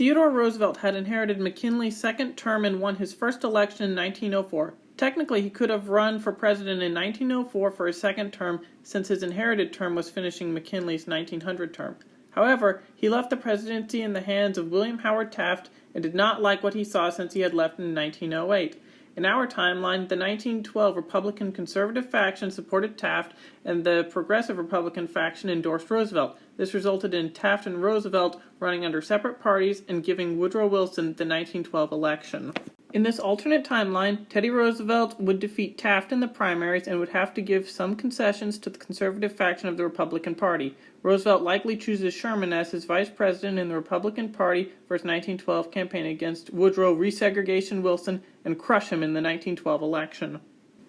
Theodore Roosevelt had inherited McKinley's second term and won his first election in 1904. Technically, he could have run for president in 1904 for his second term, since his inherited term was finishing McKinley's 1900 term. However, he left the presidency in the hands of William Howard Taft and did not like what he saw since he had left in 1908. In our timeline, the 1912 Republican conservative faction supported Taft, and the progressive Republican faction endorsed Roosevelt. This resulted in Taft and Roosevelt running under separate parties and giving Woodrow Wilson the 1912 election. In this alternate timeline, Teddy Roosevelt would defeat Taft in the primaries and would have to give some concessions to the conservative faction of the Republican Party. Roosevelt likely chooses Sherman as his vice president in the Republican Party for his 1912 campaign against Woodrow resegregation Wilson and crush him in the 1912 election.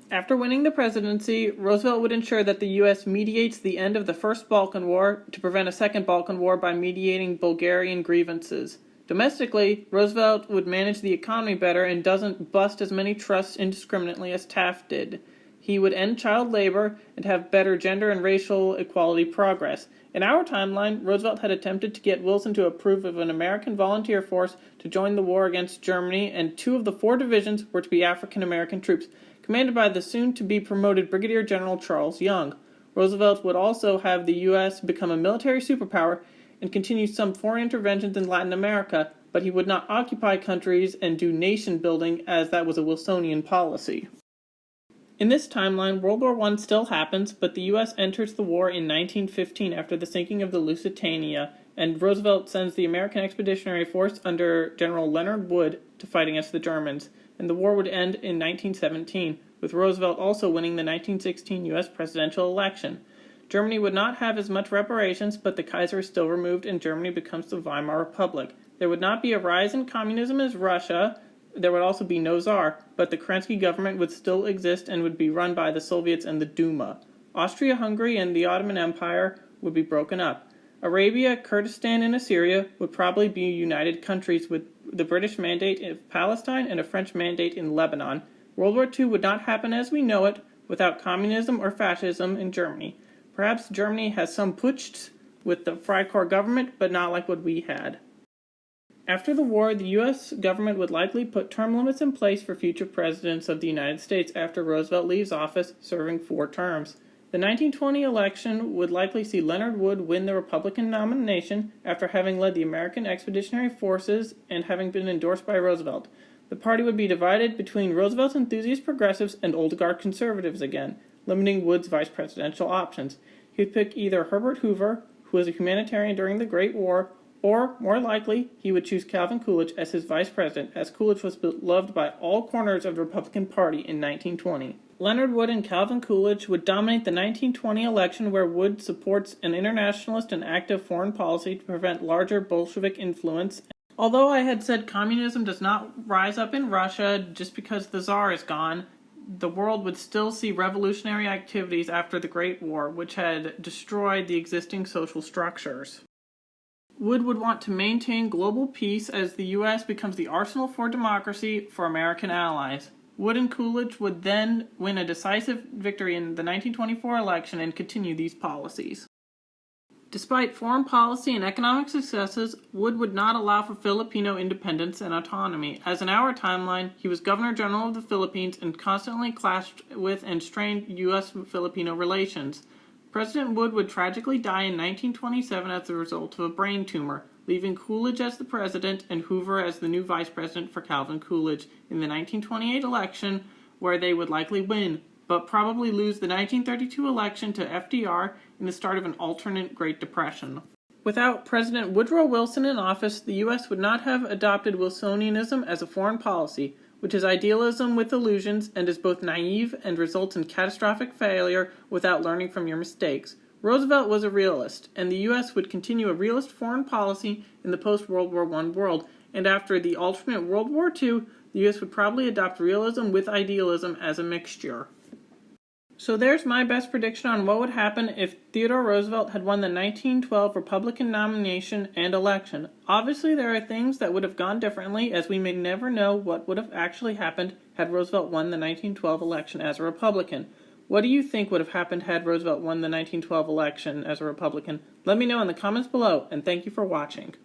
After winning the presidency, Roosevelt would ensure that the U.S. mediates the end of the First Balkan War to prevent a second Balkan War by mediating Bulgarian grievances. Domestically, Roosevelt would manage the economy better and doesn't bust as many trusts indiscriminately as Taft did. He would end child labor and have better gender and racial equality progress. In our timeline, Roosevelt had attempted to get Wilson to approve of an American volunteer force to join the war against Germany, and 2 of the 4 divisions were to be African-American troops, commanded by the soon-to-be-promoted Brigadier General Charles Young. Roosevelt would also have the U.S. become a military superpower and continue some foreign interventions in Latin America, but he would not occupy countries and do nation-building, as that was a Wilsonian policy. In this timeline, World War I still happens, but the U.S. enters the war in 1915 after the sinking of the Lusitania, and Roosevelt sends the American Expeditionary Force under General Leonard Wood to fight against the Germans, and the war would end in 1917, with Roosevelt also winning the 1916 U.S. presidential election. Germany would not have as much reparations, but the Kaiser is still removed and Germany becomes the Weimar Republic. There would not be a rise in communism as Russia. There would also be no Tsar, but the Kerensky government would still exist and would be run by the Soviets and the Duma. Austria-Hungary and the Ottoman Empire would be broken up. Arabia, Kurdistan, and Assyria would probably be united countries with the British mandate in Palestine and a French mandate in Lebanon. World War II would not happen as we know it without communism or fascism in Germany. Perhaps Germany has some putsch with the Freikorps government, but not like what we had. After the war, the U.S. government would likely put term limits in place for future presidents of the United States after Roosevelt leaves office, serving 4 terms. The 1920 election would likely see Leonard Wood win the Republican nomination after having led the American Expeditionary Forces and having been endorsed by Roosevelt. The party would be divided between Roosevelt enthusiast progressives and old guard conservatives again, limiting Wood's vice presidential options. He would pick either Herbert Hoover, who was a humanitarian during the Great War, or, more likely, he would choose Calvin Coolidge as his vice president, as Coolidge was beloved by all corners of the Republican Party in 1920. Leonard Wood and Calvin Coolidge would dominate the 1920 election, where Wood supports an internationalist and active foreign policy to prevent larger Bolshevik influence. Although I had said communism does not rise up in Russia just because the Tsar is gone, the world would still see revolutionary activities after the Great War, which had destroyed the existing social structures. Wood would want to maintain global peace as the U.S. becomes the arsenal for democracy for American allies. Wood and Coolidge would then win a decisive victory in the 1924 election and continue these policies. Despite foreign policy and economic successes, Wood would not allow for Filipino independence and autonomy, as in our timeline, he was Governor General of the Philippines and constantly clashed with and strained U.S.-Filipino relations. President Wood would tragically die in 1927 as a result of a brain tumor, leaving Coolidge as the president and Hoover as the new vice president for Calvin Coolidge in the 1928 election, where they would likely win, but probably lose the 1932 election to FDR in the start of an alternate Great Depression. Without President Woodrow Wilson in office, the U.S. would not have adopted Wilsonianism as a foreign policy, which is idealism with illusions and is both naive and results in catastrophic failure without learning from your mistakes. Roosevelt was a realist, and the U.S. would continue a realist foreign policy in the post-World War I world, and after the alternate World War II, the U.S. would probably adopt realism with idealism as a mixture. So there's my best prediction on what would happen if Theodore Roosevelt had won the 1912 Republican nomination and election. Obviously, there are things that would have gone differently, as we may never know what would have actually happened had Roosevelt won the 1912 election as a Republican. What do you think would have happened had Roosevelt won the 1912 election as a Republican? Let me know in the comments below, and thank you for watching.